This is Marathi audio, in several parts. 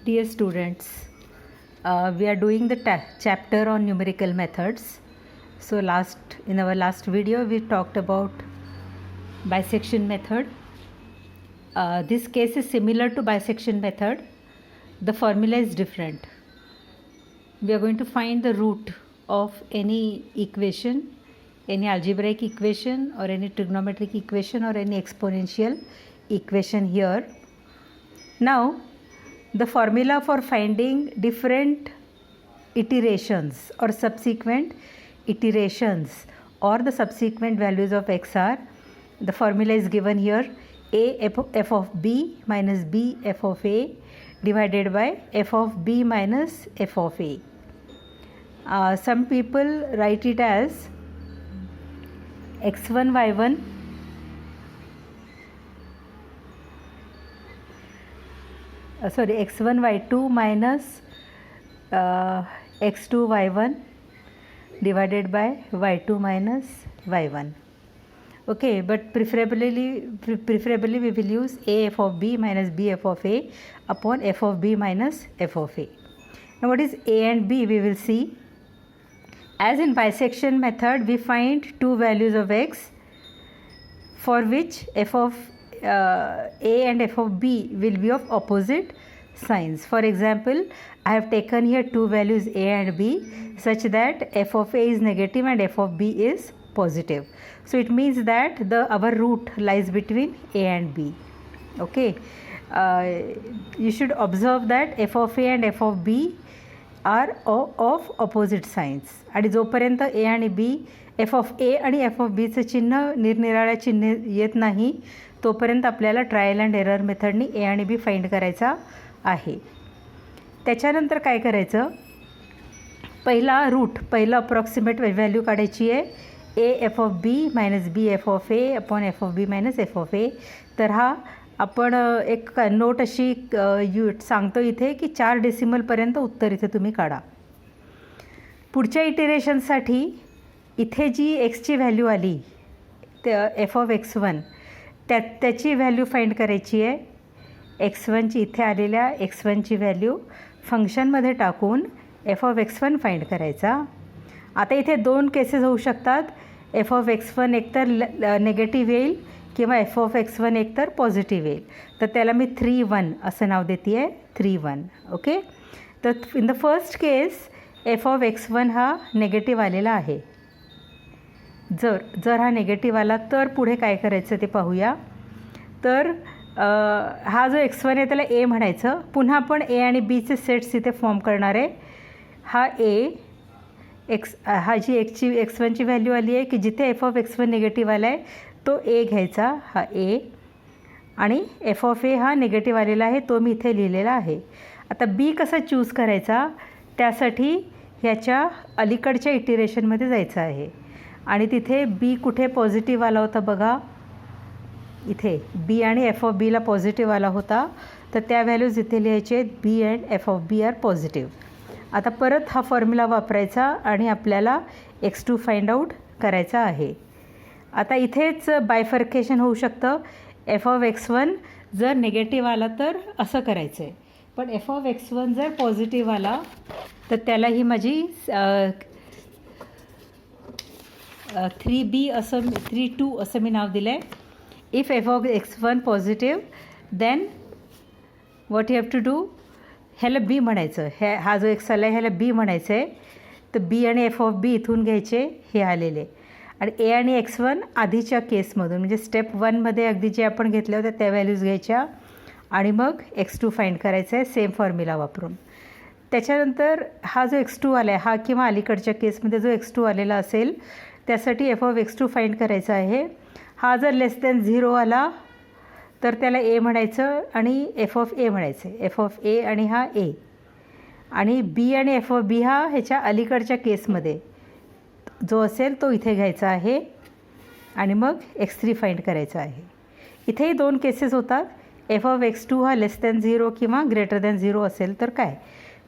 Dear students, we are doing the chapter on numerical methods. So in our last video we talked about bisection method. This case is similar to bisection method. The formula is different. We are going to find the root of any equation, any algebraic equation or any trigonometric equation or any exponential equation here. Now the formula for finding different iterations or subsequent iterations or the subsequent values of x are, the formula is given here: a f of b minus b f of a divided by f of b minus f of a. Some people write it as x1 y1 x1 y2 minus x2 y1 divided by y2 minus y1. Okay, but preferably we will use a f of b minus b f of a upon f of b minus f of a. Now what is a and b we will see. As in bisection method, we find two values of x for which f of a and f of b will be of opposite signs. For example, I have taken here two values a and b such that f of a is negative and f of b is positive. So it means that our root lies between a and b. Okay, you should observe that f of a and f of b are of opposite signs. आणि जोपर्यंत a आणि b f of a आणि f of b चे चिन्ह निरनिराळ्या चिन्ह येत नाही तोपर्यंत आपल्याला ट्रायल अँड एरर मेथडनी a आणि b फाइंड करायचा आहे. त्याच्यानंतर काय करायचं, पहिला अप्रॉक्सिमेट व्हॅल्यू काढायची आहे a f of b minus b f of a upon f of b minus f of a. तर हा आपण एक नोट अशी सांगतो इथे की 4 डेसिमलपर्यंत उत्तर इथे तुम्ही काढा. पुढच्या इटरेशनसाठी इथे जी एक्सची व्हॅल्यू आली ते एफ ऑफ x1 त्याची व्हॅल्यू फाइंड करायची आहे. x1ची इथे आलेल्या x1ची व्हॅल्यू फंक्शनमध्ये टाकून एफ ऑफ x1 फाइंड करायचा. आता इथे दोन केसेस होऊ शकतात. एफ ऑफ x1 एकतर नेगेटिव्ह येईल किंवा एफ ऑफ x1 एकतर पॉझिटिव्ह येईल. तर त्याला मी 3-1 असं नाव देते आहे, 3-1. ओके, तर in the first case F of x1 हा नेगेटिव्ह आलेला आहे. जर हा नेगेटिव्ह आला तर पुढे काय करायचं ते पाहूया. तर हा जो x1 आहे त्याला a म्हणायचं. पुन्हा आपण a आणि bचे सेट्स इथे फॉर्म करणार आहे. हा हा जी x1ची व्हॅल्यू आली आहे की जिथे एफ ऑफ x1 निगेटिव्ह आला आहे तो a घ्यायचा, हा a, आणि एफ ऑफ a हा निगेटिव्ह आलेला आहे तो मी इथे लिहिलेला आहे. आता b कसा चूज करायचा त्यासाठी ह्याच्या अलीकडच्या इटिरेशनमध्ये जायचं आहे आणि तिथे b कुठे पॉझिटिव्ह आला होता बघा, इथे b आणि एफ ऑफ बीला पॉझिटिव्ह आला होता. तर त्या व्हॅल्यूज इथे लिहायचे b and F of b are positive. आता परत हा फॉर्म्युला वापरायचा आणि आपल्याला x2 फाइंड आउट करायचा आहे. आता इथेच बायफर्केशन होऊ शकतं. एफ ऑफ x1 जर निगेटिव्ह आला तर असं करायचं आहे, पण एफ ऑफ x1 जर पॉझिटिव्ह आला तर त्याला ही माझी 3b असं 3-2 असं मी नाव दिलं आहे. If f of x1 positive then what you have to do, ह्याला बी म्हणायचं. हा जो एक्स आला आहे ह्याला बी म्हणायचं आहे. तर बी आणि एफ ऑफ बी इथून घ्यायचे हे आलेले, आणि ए आणि x1 आधीच्या केसमधून म्हणजे स्टेप 1मध्ये अगदी जे आपण घेतल्या होत्या त्या व्हॅल्यूज घ्यायच्या आणि मग x2 फाइंड करायचा आहे सेम फॉर्म्युला वापरून. त्याच्यानंतर हा जो x2 आला आहे हा किंवा अलीकडच्या केसमध्ये जो x2 आलेला असेल त्यासाठी एफ ऑफ x2 फाइंड करायचा आहे. हा जर लेस दॅन 0 आला तर त्याला a म्हणायचं आणि एफ ऑफ a म्हणायचं. एफ ऑफ a आणि हा a, आणि b आणि एफ ऑफ b हा ह्याच्या अलीकडच्या केसमध्ये जो असेल तो इथे घ्यायचा आहे आणि मग x3 फाइंड करायचा आहे. इथेही दोन केसेस होतात. एफ ऑफ x2 हा लेस दॅन 0 किंवा ग्रेटर दॅन 0 असेल तर काय,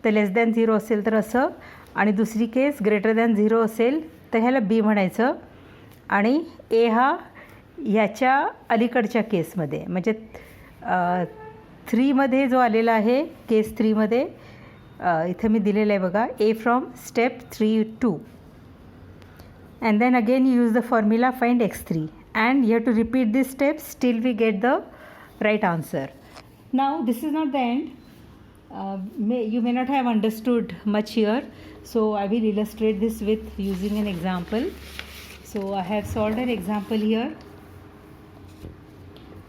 तर लेस दॅन 0 असेल तर असं, आणि दुसरी केस ग्रेटर दॅन 0 असेल तर ह्याला b म्हणायचं आणि a हा ह्याच्या अलीकडच्या केसमध्ये म्हणजे 3मध्ये जो आलेला आहे, केस 3मध्ये इथे मी दिलेलं आहे बघा, ए from step 3 2. And then again you use the formula, find x3, and you have to repeat these steps till we get the right answer. Now this is not the end. You may not have understood much here, so I will illustrate this with using an example. So I have solved an example here.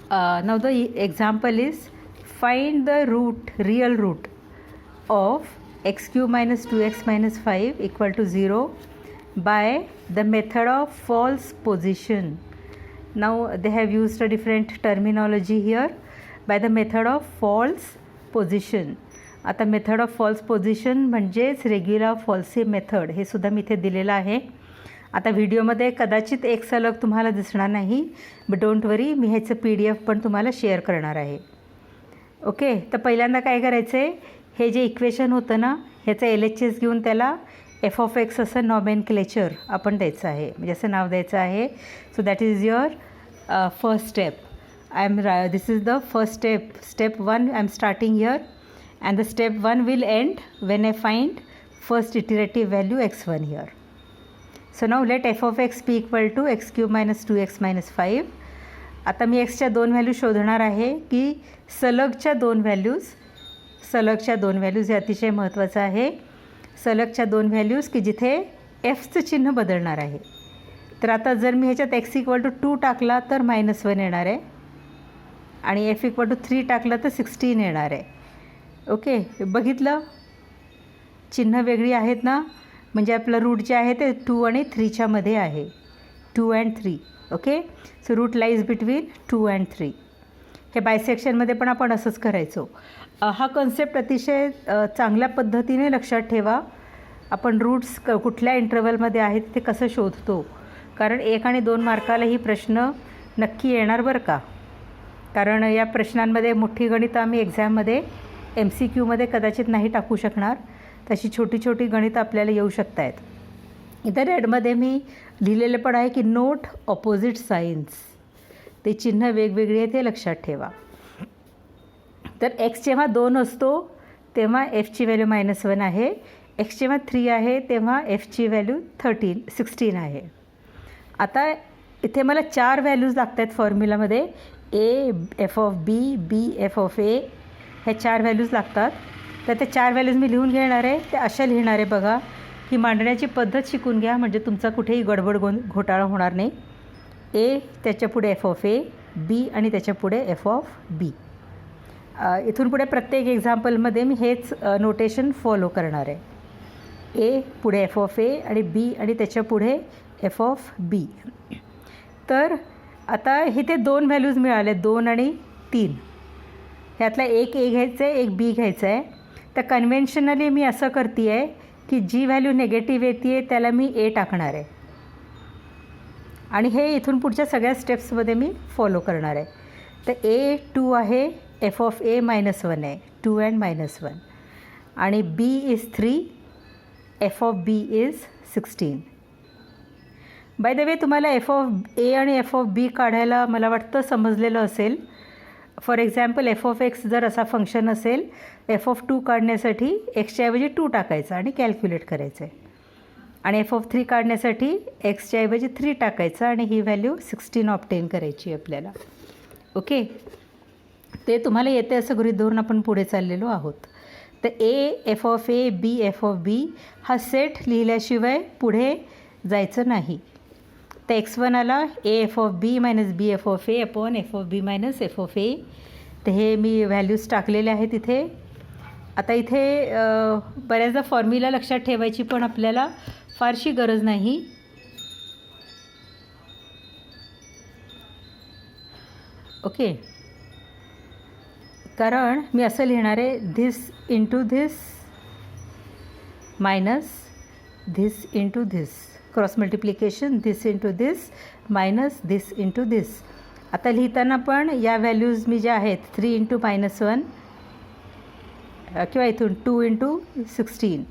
Now the example is, find the real root of x cube minus 2x minus 5 equal to 0 by the method of false position. Now they have used a different terminology here, by the method of false position. आता मेथड ऑफ फॉल्स पोझिशन म्हणजेच रेग्युलर फॉल्सी मेथड, हे सुद्धा मी इथे दिलेलं आहे. आता व्हिडिओमध्ये कदाचित एक सलग तुम्हाला दिसणार नाही, बट डोंट वरी, मी ह्याचं PDF पण तुम्हाला शेअर करणार आहे. ओके, तर पहिल्यांदा काय करायचं आहे, हे जे इक्वेशन होतं ना, ह्याचं LHS घेऊन त्याला एफ ऑफ एक्स असं नॉमेनक्लेचर आपण द्यायचं आहे, म्हणजे असं नाव द्यायचं आहे. So that is your first step. This is the first step, step 1 I am starting here, and the step 1 will end when I find first iterative value x1 here. So now let f of x be equal to x cube minus 2x minus 5. आता मी xच्या 2 व्हॅल्यू शोधणार आहे की सलगच्या 2 व्हॅल्यूज हे अतिशय महत्त्वाचं आहे. सलगच्या 2 व्हॅल्यूज की जिथे fचं चिन्ह बदलणार आहे. तर आता जर मी ह्याच्यात x इक्वल टू 2 टाकला तर -1 येणार आहे, आणि f इक्वल टू 3 टाकला तर 16 येणार आहे. ओके, बघितलं, चिन्ह वेगळी आहेत ना, म्हणजे आपलं रूट जे आहे ते 2 आणि 3च्या मध्ये आहे, 2 and 3. Okay, so root lies between 2 and 3. हे बायसेक्शनमध्ये पण आपण असंच करायचो. हा कन्सेप्ट अतिशय चांगल्या पद्धतीने लक्षात ठेवा. आपण रूट्स कुठल्या इंटरवलमध्ये आहेत ते कसं शोधतो, कारण 1 आणि 2 मार्काला ही प्रश्न नक्की येणार बरं का. कारण या प्रश्नांमध्ये मोठी गणितं आम्ही एक्झाममध्ये MCQमध्ये कदाचित नाही टाकू शकणार, तशी छोटी छोटी गणितं आपल्याला येऊ शकत आहेत. इथं रेडमध्ये मी लिहिलेलं पण आहे की नोट ऑपोजिट साईन्स, ते चिन्ह वेगवेगळे आहे ते लक्षात ठेवा. तर x जेव्हा 2 असतो तेव्हा fची व्हॅल्यू -1 आहे, x जेव्हा 3 आहे तेव्हा fची व्हॅल्यू 16 आहे. आता इथे मला 4 व्हॅल्यूज लागत आहेत फॉर्म्युलामध्ये, a f of b, b f of a, ह्या 4 व्हॅल्यूज लागतात. तर ते 4 व्हॅल्यूज मी लिहून घेणार आहे. ते अशा लिहिणार आहे बघा, ही मांडण्याची पद्धत शिकून घ्या, म्हणजे तुमचा कुठेही गडबड घोटाळा होणार नाही. ए त्याच्या पुढे एफ ऑफ ए, बी आणि त्याच्या पुढे एफ ऑफ बी. इथून पुढे प्रत्येक एक्झाम्पलमध्ये मी हेच नोटेशन फॉलो करणार आहे. ए पुढे एफ ऑफ ए आणि बी आणि त्याच्या पुढे एफ ऑफ बी. तर आता इथे 2 व्हॅल्यूज मिळाले, 2 आणि 3. ह्यातला एक ए घ्यायचं आहे, एक बी घ्यायचं आहे. तर कन्व्हेन्शनली मी असं करते आहे की जी व्हॅल्यू निगेटिव्ह येते त्याला मी ए टाकणार आहे, आणि हे इथून पुढच्या सगळ्या स्टेप्समध्ये मी फॉलो करणार आहे. तर ए 2 आहे, एफ ऑफ ए -1 आहे, 2 and -1, आणि B is 3, F of B is 16. By the way, तुम्हाला एफ ऑफ ए आणि एफ ऑफ बी काढायला मला वाटतं समजलेलं असेल. For example F of x जर असा फंक्शन असेल, एफ ऑफ 2 काढण्यासाठी एक्सच्या ऐवजी 2 टाकायचं आणि कॅल्क्युलेट करायचं आहे, आणि एफ ऑफ 3 काढण्यासाठी एक्सच्या ऐवजी 3 टाकायचं आणि ही व्हॅल्यू 16 ऑब्टेन करायची आपल्याला. ओके, ते तुम्हाला येते असं गृहीत धरून आपण पुढे चाललेलो आहोत. तर A F of A, B F of B हा सेट लिहिल्याशिवाय पुढे जायचं नाही. तर x1 आला A F of B minus B F of A upon F of B minus F of A. तर हे मी व्हॅल्यूज टाकलेले आहेत इथे. आता इथे बऱ्याचदा फॉर्म्युला लक्षात ठेवायची पण आपल्याला फारशी गरज नाही. ओके, कारण मी असं लिहिणार आहे, this into this minus this into this, cross multiplication, this into this minus this into this. आता लिहिताना पण या व्हॅल्यूज मी ज्या आहेत 3 इंटू -1 किंवा इथून 2 इंटू 16,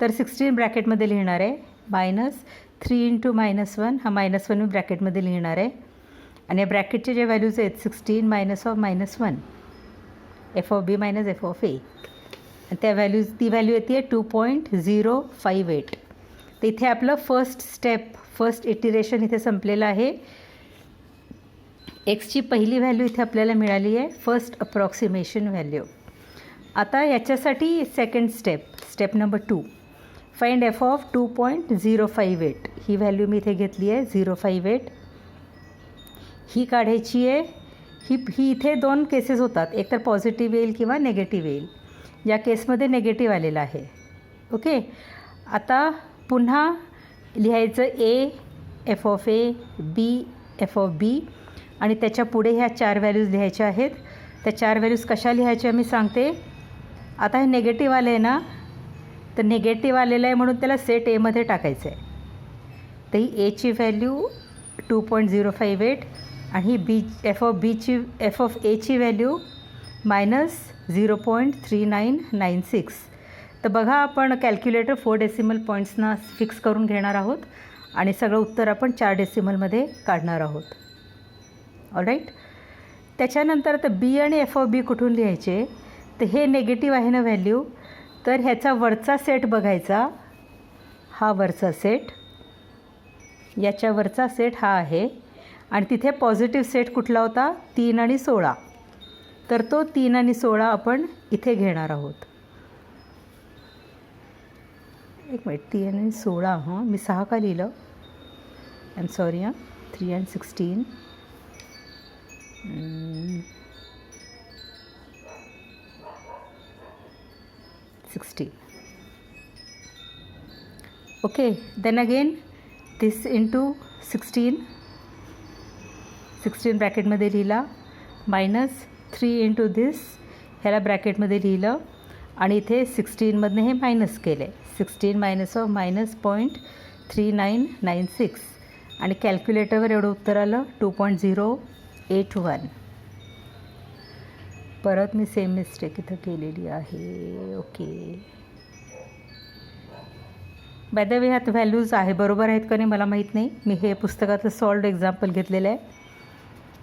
तर 16 ब्रॅकेटमध्ये लिहिणार आहे, -3 इंटू -1 हा -1 मी ब्रॅकेटमध्ये लिहिणार आहे, आणि या ब्रॅकेटचे जे व्हॅल्यूज आहेत 16 -1 F of B minus F of A. ती व्हॅल्यू येते 2.058. तर इथे आपलं फर्स्ट इटिरेशन इथे संपलेलं आहे. एक्सची पहिली व्हॅल्यू इथे आपल्याला मिळाली आहे, फर्स्ट अप्रॉक्सिमेशन व्हॅल्यू. आता याच्यासाठी second step number 2, find F of 2.058. ही व्हॅल्यू मी इथे घेतली आहे 058. ही काढायची आहे. ही इथे 2 केसेस होतात, एक तर पॉझिटिव्ह येईल किंवा नेगेटिव्ह येईल. या केसमध्ये नेगेटिव्ह आलेलं आहे. ओके, आता पुन्हा लिहायचं A F of A, B F of B, आणि त्याच्या पुढे ह्या 4 व्हॅल्यूज लिहायच्या आहेत. त्या 4 व्हॅल्यूज कशा लिहायच्या मी सांगते. आता हे नेगेटिव्ह आलं आहे ना, तर नेगेटिव्ह आलेलं आहे म्हणून त्याला सेट एमध्ये टाकायचं आहे. तर ही एची व्हॅल्यू 2.058 आणि ही एफ ऑफ एची व्हॅल्यू -0.3996. तर बघा, आपण कॅल्क्युलेटर 4 डेसिमल पॉईंट्सना फिक्स करून घेणार आहोत आणि सगळं उत्तर आपण 4 डेसिमलमध्ये काढणार आहोत. ऑलराईट. त्याच्यानंतर आता बी आणि एफ ऑफ बी कुठून लिहायचे. तर हे नेगेटिव्ह आहे ना व्हॅल्यू, तर ह्याचा वरचा सेट बघायचा. हा वरचा सेट, याच्या वरचा सेट हा आहे, आणि तिथे पॉझिटिव्ह सेट कुठला होता 3 आणि 16. तर तो 3 आणि 16 आपण इथे घेणार आहोत. एक मिनिट, 3 आणि 16, हां मी 6 का लिहिलं, I am sorry. 3 and 16. 16. Okay, then again this into 16 ब्रॅकेटमध्ये लिहिला, -3 into this ह्याला ब्रॅकेटमध्ये लिहिलं, आणि इथे 16मधनं हे मायनस केले. 16 मायनस ऑफ -0.3996, आणि कॅल्क्युलेटरवर एवढं उत्तर आलं 2.081. परत मी सेम मिस्टेक इथं केलेली आहे. ओके, बाय द वे ह्यात व्हॅल्यूज आहे बरोबर आहेत का नाही मला माहीत नाही. मी हे पुस्तकातलं सॉल्व्ड एक्झाम्पल घेतलेलं आहे.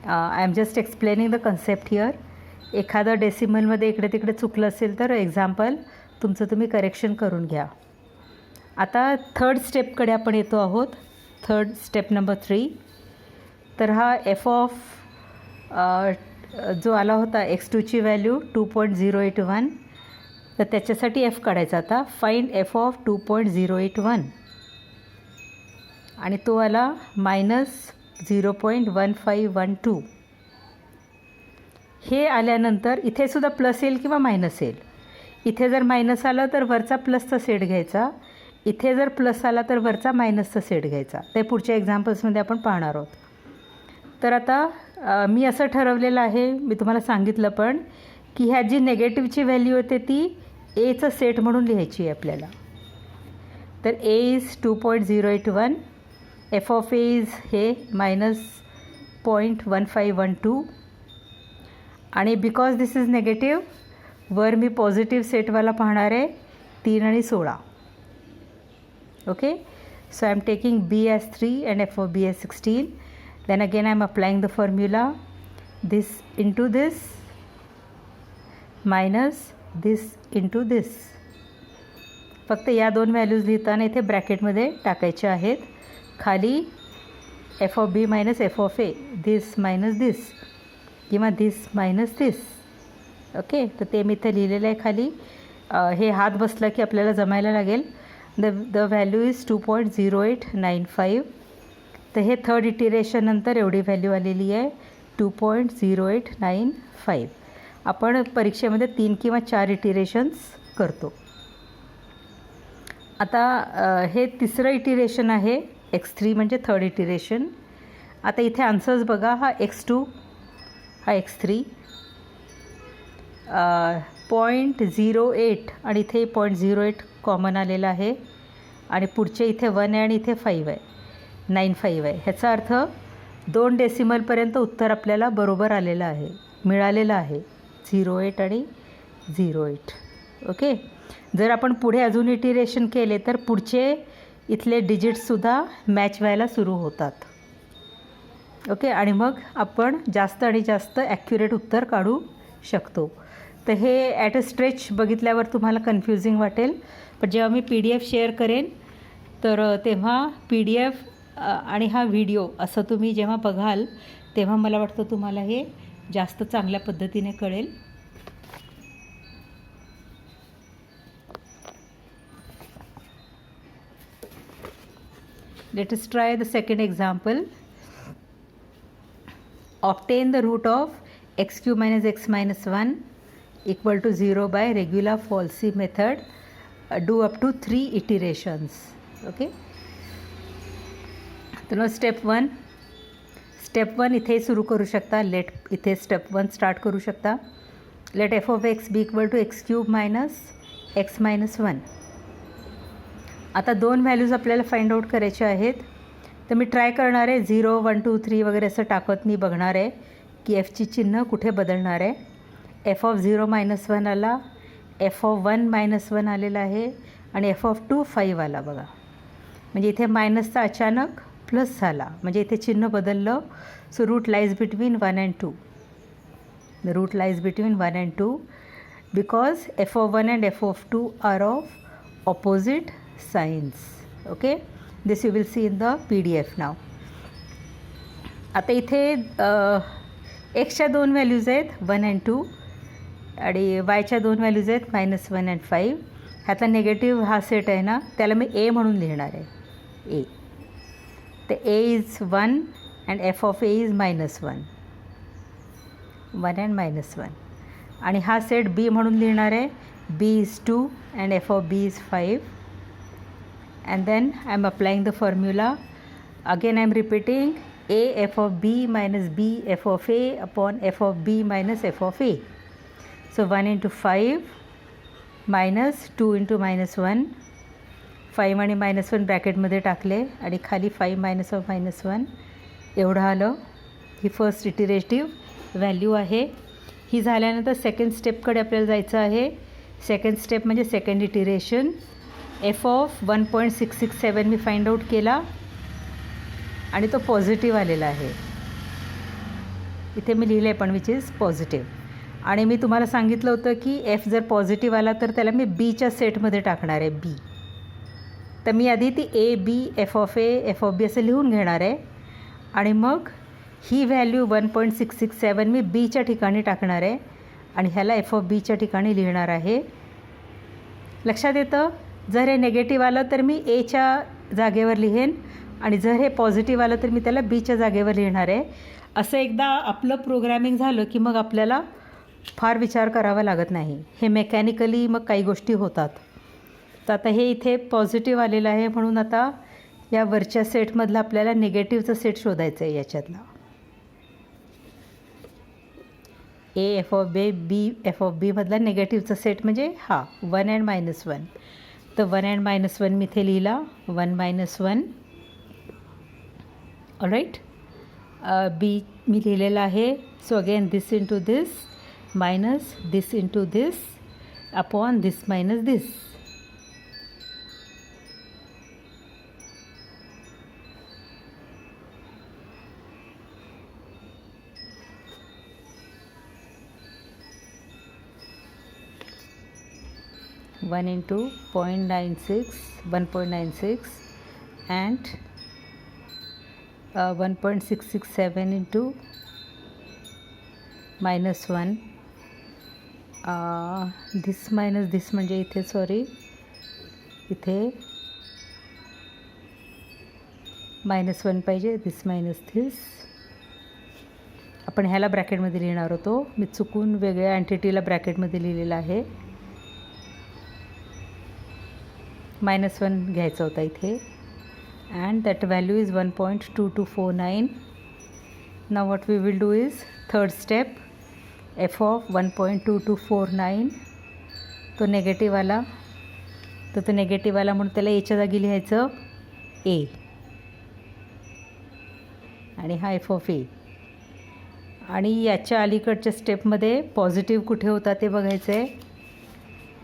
I am just explaining the concept here. एखादं डेसिमलमध्ये इकडे तिकडे चुकलं असेल तर एक्झाम्पल तुमचं तुम्ही करेक्शन करून घ्या. आता थर्ड स्टेपकडे आपण येतो आहोत. Third step number 3. तर हा एफ ऑफ जो आला होता x2ची व्हॅल्यू 2.081, तर त्याच्यासाठी एफ काढायचा. आता फाइंड एफ ऑफ 2.081, आणि तो आला -0.1512. हे आल्यानंतर इथे सुद्धा प्लस येईल किंवा मायनस येईल. इथे जर मायनस आलं तर वरचा प्लसचा सेट घ्यायचा, इथे जर प्लस आला तर वरचा मायनसचा सेट घ्यायचा. ते पुढच्या एक्झाम्पल्समध्ये आपण पाहणार आहोत. तर आता मी असं ठरवलेलं आहे, मी तुम्हाला सांगितलं पण, की ह्या जी नेगेटिव्हची व्हॅल्यू होते ती एचं सेट म्हणून लिहायची आहे आपल्याला. तर A is 2.081, F of A is हे -0.1512, आणि बिकॉज दिस इज नेगेटिव्ह वर मी पॉझिटिव्ह सेटवाला पाहणार आहे 3 आणि 16. Okay, so I am taking b as 3 and F of b as 16. Then again I am applying the formula, this into this minus this into this. फक्त या 2 व्हॅल्यूज लिहिताना इथे ब्रॅकेटमध्ये टाकायच्या आहेत. खाली F of B minus F of A, this minus this किंवा दिस मायनस दिस. ओके, तर ते मी इथे लिहिलेलं आहे खाली. हे हात बसला की आपल्याला जमायला लागेल. The value is 2.0895. तर हे थर्ड इटिरेशन नंतर एवढी व्हॅल्यू आलेली आहे 2.0895. आपण परीक्षेमध्ये 3 किंवा 4 इटिरेशन्स करतो. आता हे तिसरं इटिरेशन आहे, x3 म्हणजे थर्ड इटिरेशन. आता इथे आन्सर्स बघा. हा x2, हा x3, 0.08 आणि इथे 0.08 कॉमन आलेलं आहे, आणि पुढचे इथे 1 आहे आणि इथे 5 आहे, 95 आहे. ह्याचा अर्थ 2 डेसिमलपर्यंत उत्तर आपल्याला बरोबर आलेलं आहे, मिळालेलं आहे, 08 आणि 08. ओके, जर आपण पुढे अजून इटिरेशन केले तर पुढचे इथले डिजिट्ससुद्धा मॅच व्हायला सुरू होतात. ओके, आणि मग आपण जास्त आणि जास्त ॲक्युरेट उत्तर काढू शकतो. तर हे ॲट अ स्ट्रेच बघितल्यावर तुम्हाला कन्फ्युजिंग वाटेल, पण जेव्हा मी PDF शेअर करेन तर तेव्हा PDF आणि हा व्हिडिओ असं तुम्ही जेव्हा बघाल तेव्हा मला वाटतं तुम्हाला हे जास्त चांगल्या पद्धतीने कळेल. Let us try the second example. Obtain the root of x cube minus x minus 1 equal to 0 by regular falsy method. Do up to 3 iterations. Okay. तर मग स्टेप वन इथे सुरू करू शकता. लेट इथे स्टेप 1 स्टार्ट करू शकता. Let f of x be equal to x cube minus x minus 1. आता 2 व्हॅल्यूज आपल्याला फाइंड आउट करायचे आहेत. तर मी ट्राय करणार आहे 0 1 2 3 वगैरे असं टाकत मी बघणार आहे की एफची चिन्ह कुठे बदलणार आहे. एफ ऑफ 0 मायनस 1 आला, एफ ऑफ 1 मायनस 1 आलेला आहे आणि एफ ऑफ 2 5 आला बघा. म्हणजे इथे मायनसचा अचानक प्लस झाला, म्हणजे इथे चिन्ह बदललं. So root lies between 1 and 2. The root lies between 1 and 2 because f of 1 and F of 2 are of opposite signs. Okay, this you will see in the PDF now. आता इथे एक्सच्या 2 व्हॅल्यूज आहेत 1 अँड 2 आणि वायच्या 2 व्हॅल्यूज आहेत -1 अँड 5. ह्यातला निगेटिव्ह हा सेट आहे ना, त्याला मी ए म्हणून लिहिणार आहे. ए तर A is 1 and F of A is -1 and -1. आणि हा सेट बी म्हणून लिहिणार आहे. B is 2 and F of B is 5. And then I am applying the formula. Again I am repeating a f of b minus b f of a upon f of b minus f of a. So 1 into 5 minus 2 into -1. 5 आणि -1 ब्रॅकेटमध्ये टाकले आणि खाली 5 मायनस ऑफ -1 एवढं आलं. ही फर्स्ट इटिरेटिव्ह व्हॅल्यू आहे. ही झाल्यानंतर सेकंड स्टेपकडे आपल्याला जायचं आहे. सेकंड स्टेप म्हणजे second iteration. F of 1.667 me find out केला आणि तो पॉझिटिव्ह आलेला आहे. इथे मी लिहिलं आहे पण विच इज पॉझिटिव्ह. आणि मी तुम्हाला सांगितलं होतं की एफ जर पॉझिटिव्ह आला तर त्याला मी बीच्या सेटमध्ये टाकणार आहे. बी तर मी आधी ती A B F of A F of B असं लिहून घेणार आहे आणि मग ही व्हॅल्यू 1.667 मी बीच्या ठिकाणी टाकणार आहे आणि ह्याला एफ ऑफ बीच्या ठिकाणी लिहिणार आहे. लक्षात येतं, जर हे नेगेटिव्ह आलं तर मी एच्या जागेवर लिहेन आणि जर हे पॉझिटिव्ह आलं तर मी त्याला बीच्या जागेवर लिहिणार आहे. असं एकदा आपलं प्रोग्रॅमिंग झालं की मग आपल्याला फार विचार करावा लागत नाही. हे मेकॅनिकली मग काही गोष्टी होतात. तर आता हे इथे पॉझिटिव्ह आलेलं आहे म्हणून आता या वरच्या सेटमधलं आपल्याला निगेटिव्हचं सेट शोधायचं आहे. याच्यातला A F of B F of बीमधला निगेटिव्हचा सेट म्हणजे हा 1 अँड -1. तर 1 अँड -1 मी इथे लिहिला. 1 -1 ऑलराईट. बी मी लिहिलेला आहे. So again this into this minus this into this upon this minus this. One into 1.96 and 1.667 into -1. This minus this म्हणजे इथे सॉरी इथे -1 पाहिजे. This minus this. आपण ह्याला ब्रॅकेटमध्ये लिहिणार होतो. मी चुकून वेगळ्या एंटिटीला ब्रॅकेटमध्ये लिहिलेलं आहे. -1 घ्यायचा होता इथे and that value is 1.2249. Now what we will do is third step f of 1.2249 तो नेगेटिव्ह आला तर तो नेगेटिव्ह आला म्हणून त्याला एच्या जागी लिहायचं ए आणि हा एफ ऑफ ए. आणि याच्या अलीकडच्या स्टेपमध्ये पॉझिटिव्ह कुठे होता ते बघायचं आहे.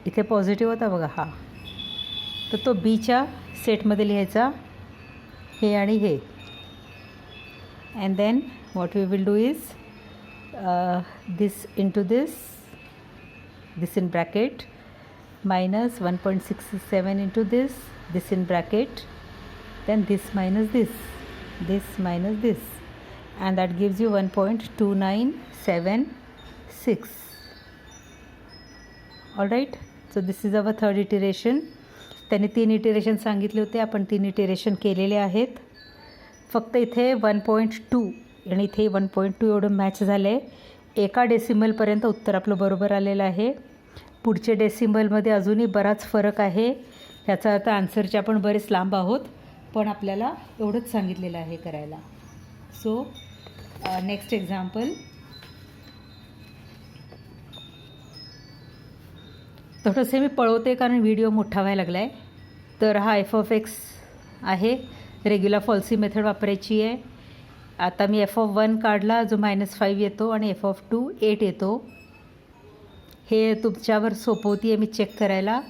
इथे पॉझिटिव्ह होता बघा हा, तर तो बीच्या सेटमध्ये लिहायचा हे आणि हे. And then what we will do is this into this this in bracket, minus 1.67 into this in bracket, then this minus this minus this, and that gives you 1.2976. all right, so this is our third iteration. त्याने 3 इटरेशन सांगितले होते, आपण 3 इटरेशन केलेले आहेत. फक्त इथे 1.2 आणि इथे 1.2 एवढं मॅच झालं आहे. एका डेसिमलपर्यंत उत्तर आपलं बरोबर आलेलं आहे. पुढचे डेसिमलमध्ये अजूनही बराच फरक आहे. ह्याचा अर्थ आन्सरचे आपण बरेच लांब आहोत, पण आपल्याला एवढंच सांगितलेलं आहे करायला. So next example. थोडंसं मी पळवते कारण व्हिडिओ मोठा व्हायला लागला आहे. तर हा f(x) आहे. रेग्युलर फॉल्सी मेथड वापरायची आहे. आता मी f(1) काढला जो -5 येतो आणि f(2) 8 येतो. हे तुमच्यावर सोपवती आहे मी चेक करायला.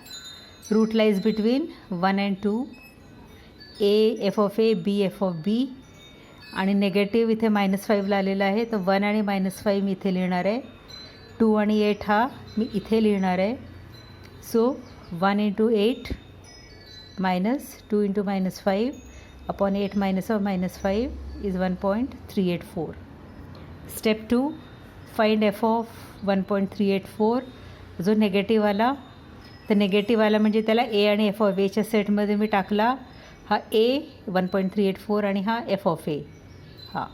Root lies between 1 and 2, a f(a), b f(b) आणि नेगेटिव्ह इथे -5ला आलेला आहे, तर 1 आणि -5 मी इथे लिहिणार आहे. 2 आणि 8 हा मी इथे लिहिणार आहे. So 1 into 8 minus 2 into -5 upon 8 minus of -5 is 1.384. Step 2, find f of 1.384. जो नेगेटिव्ह आला, तर नेगेटिव्ह आला म्हणजे त्याला a आणि f of aच्या सेटमध्ये मी टाकला. हा a 1.384 आणि हा f of a हा,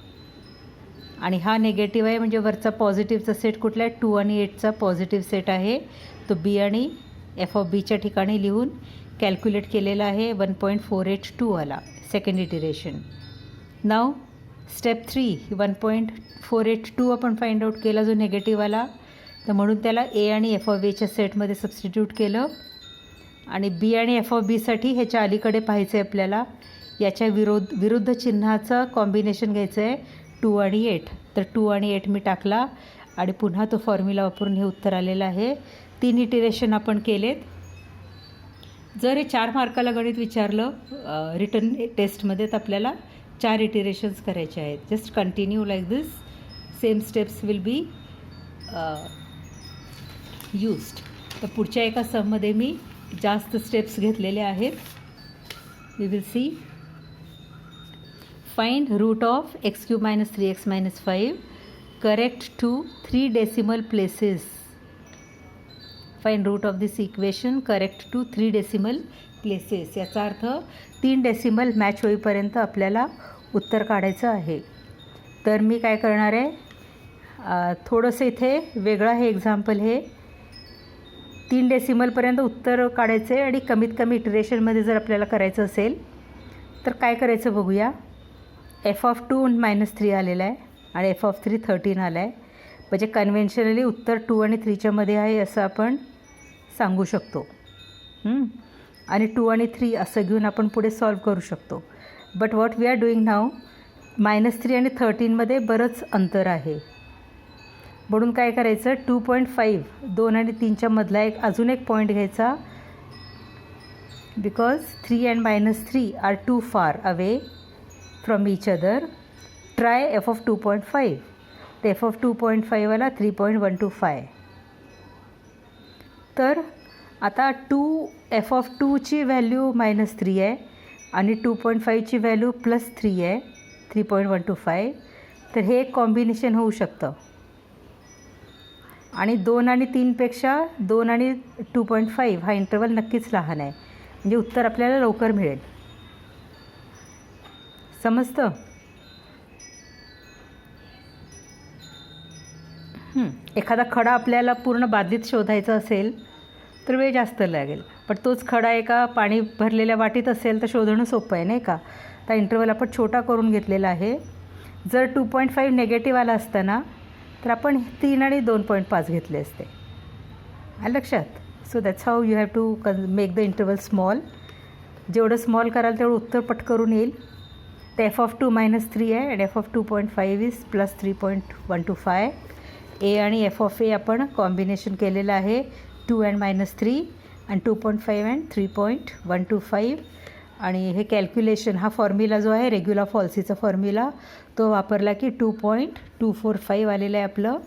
आणि हा नेगेटिव्ह आहे म्हणजे वरचा पॉझिटिव्हचा सेट कुठला आहे, 2 आणि 8चा पॉझिटिव्ह सेट आहे. तो b आणि f of b च्या ठिकाणी लिहून कॅल्क्युलेट केलेला आहे. 1.482 आला सेकंड इटिरेशन. नाव स्टेप 3, 1.482 आपण फाइंड आउट केला जो नेगेटिव्ह आला, तर म्हणून त्याला a आणि f of aच्या सेटमध्ये सबस्टिट्यूट केलं. आणि b आणि f of bसाठी ह्याच्या अलीकडे पाहायचं आहे आपल्याला. याच्या विरुद्ध चिन्हाचं कॉम्बिनेशन घ्यायचं आहे 2 आणि 8. तर 2 आणि 8 मी टाकला आणि पुन्हा तो फॉर्म्युला वापरून हे उत्तर आलेलं आहे. 3 इटिरेशन आपण केलेत. जर हे 4 मार्काला गणित विचारलं रिटर्न टेस्टमध्ये, तर आपल्याला 4 इटिरेशन्स करायचे आहेत. Just continue like this. Same steps will be used. तर पुढच्या एका सममध्ये मी जास्त स्टेप्स घेतलेले आहेत. We will see. Find root of x³ - 3x - 5 correct to 3 decimal places. Find root of this equation correct to 3 decimal places. याचा अर्थ 3 डेसिमल मॅच होईपर्यंत आपल्याला उत्तर काढायचं आहे. तर मी काय करणार आहे, थोडंसं इथे वेगळं हे एक्झाम्पल. हे 3 डेसिमलपर्यंत उत्तर काढायचं आहे आणि कमीत कमी इटरेशनमध्ये जर आपल्याला करायचं असेल तर काय करायचं बघूया. f(2) -3 आलेला आहे आणि f(3) 13 आला आहे. म्हणजे कन्व्हेन्शनली उत्तर 2 आणि 3च्या मध्ये आहे असं आपण सांगू शकतो. आणि 2 आणि 3 असं घेऊन आपण पुढे सॉल्व करू शकतो. But what we are doing now, -3 आणि 13मध्ये बरंच अंतर आहे. म्हणून काय करायचं, 2.5 2 आणि 3च्या मधला अजून एक पॉईंट घ्यायचा. Because 3 and -3 are too far away from each other. Try f of 2.5. तर f of 2.5 वाला 3.125. तर आता f of 2ची व्हॅल्यू -3 आहे आणि 2.5ची व्हॅल्यू +3 आहे 3.125. तर हे एक कॉम्बिनेशन होऊ शकतं. आणि 2 आणि 3पेक्षा 2 आणि 2.5 हा इंटरवल नक्कीच लहान आहे. म्हणजे उत्तर आपल्याला लवकर मिळेल. समजतं. एखादा खडा आपल्याला पूर्ण बादलीत शोधायचा असेल तर वेळ जास्त लागेल, पण तोच खडा एका पाणी भरलेल्या वाटीत असेल तर शोधणं सोपं आहे नाही का. तर इंटरवल आपण छोटा करून घेतलेला आहे. जर 2.5 नेगेटिव्ह आला असताना तर आपण 3 आणि 2.5 घेतले असते. आलं लक्षात. So that's how you have to make the interval small. जेवढं स्मॉल कराल तेवढं उत्तर पटकरून येईल. तर f of 2 -3 आहे आणि f of 2.5 इज +3.125. a आणि f of a आपण कॉम्बिनेशन केलेलं आहे 2 and -3 आणि 2.5 and 3.125. आणि हे कॅल्क्युलेशन हा फॉर्म्युला जो आहे रेग्युलर फॉल्सीचा फॉर्म्युला तो वापरला की 2.245 आलेलं आहे आपलं.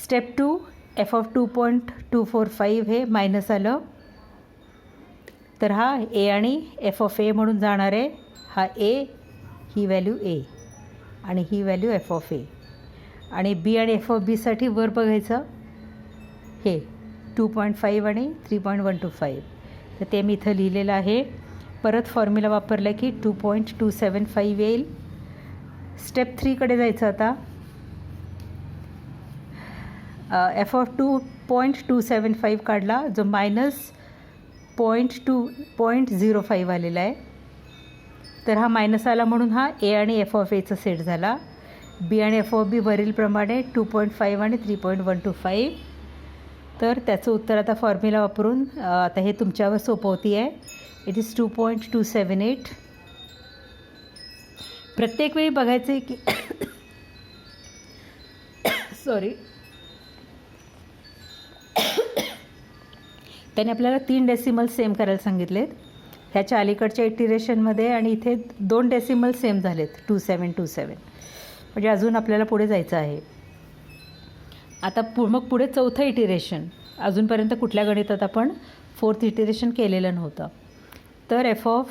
स्टेप 2, एफ ऑफ 2.245 हे मायनस आलं, तर हा ए आणि एफ ऑफ ए म्हणून जाणार आहे. हा ए, ही व्हॅल्यू ए आणि ही व्हॅल्यू एफ ऑफ ए. आणि बी आणि एफ ऑफ बीसाठी वर बघायचं, हे 2.5 आणि 3.125, तर ते मी इथं लिहिलेलं आहे. परत फॉर्म्युला वापरला की 2.275 येईल. स्टेप 3कडे जायचं आता. एफ ऑफ 2.275 काढला, जो मायनस 0.05 आलेला आहे, तर हा मायनस आला म्हणून हा ए आणि एफ ऑफ एचा सेट झाला. बी आणि एफ ऑफ बी वरीलप्रमाणे 2.5 आणि 3.125. तर त्याचं उत्तर आता फॉर्म्युला वापरून आता हे तुमच्यावर सोपवती आहे. It is 2.278. प्रत्येक वेळी बघायचं आहे की सॉरी, त्याने आपल्याला 3 डेसिमल सेम करायला सांगितलेत ह्याच्या अलीकडच्या इटिरेशनमध्ये, आणि इथे 2 डेसिमल सेम झालेत 2727. म्हणजे अजून आपल्याला पुढे जायचं आहे. आता मग पुढे चौथं इटिरेशन. अजूनपर्यंत कुठल्या गणितात आपण 4th इटिरेशन केलेलं नव्हतं. तर एफ ऑफ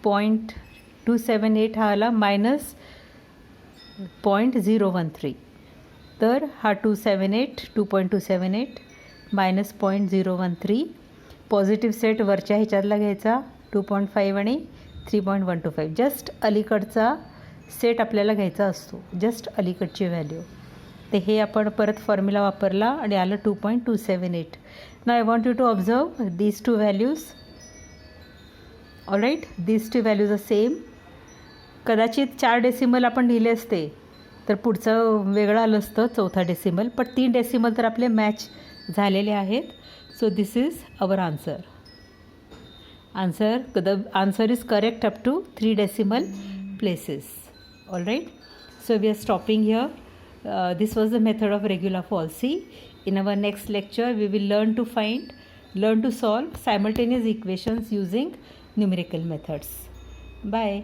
0.278 हा आला मायनस 0.013. तर हा 2.278 मायनस 0.013. पॉझिटिव्ह सेट वरच्या ह्याच्यातला घ्यायचा 2.5 आणि 3.125. जस्ट अलीकडचा सेट आपल्याला घ्यायचा असतो, जस्ट अलीकडची व्हॅल्यू. तर हे आपण परत फॉर्म्युला वापरला आणि आलं 2.278. Now I want you to observe these 2 values. All right, these 2 values are same. कदाचित 4 डेसिमल आपण लिहिले असते तर पुढचं वेगळं आलं असतं, चौथा डेसिमल. पण 3 डेसिमल तर आपले मॅच झालेले आहेत. So this is our answer. The answer is correct up to 3 decimal places. All right. So we are stopping here. This was the method of regular falsi. In our next lecture, we will learn to solve simultaneous equations using numerical methods. Bye.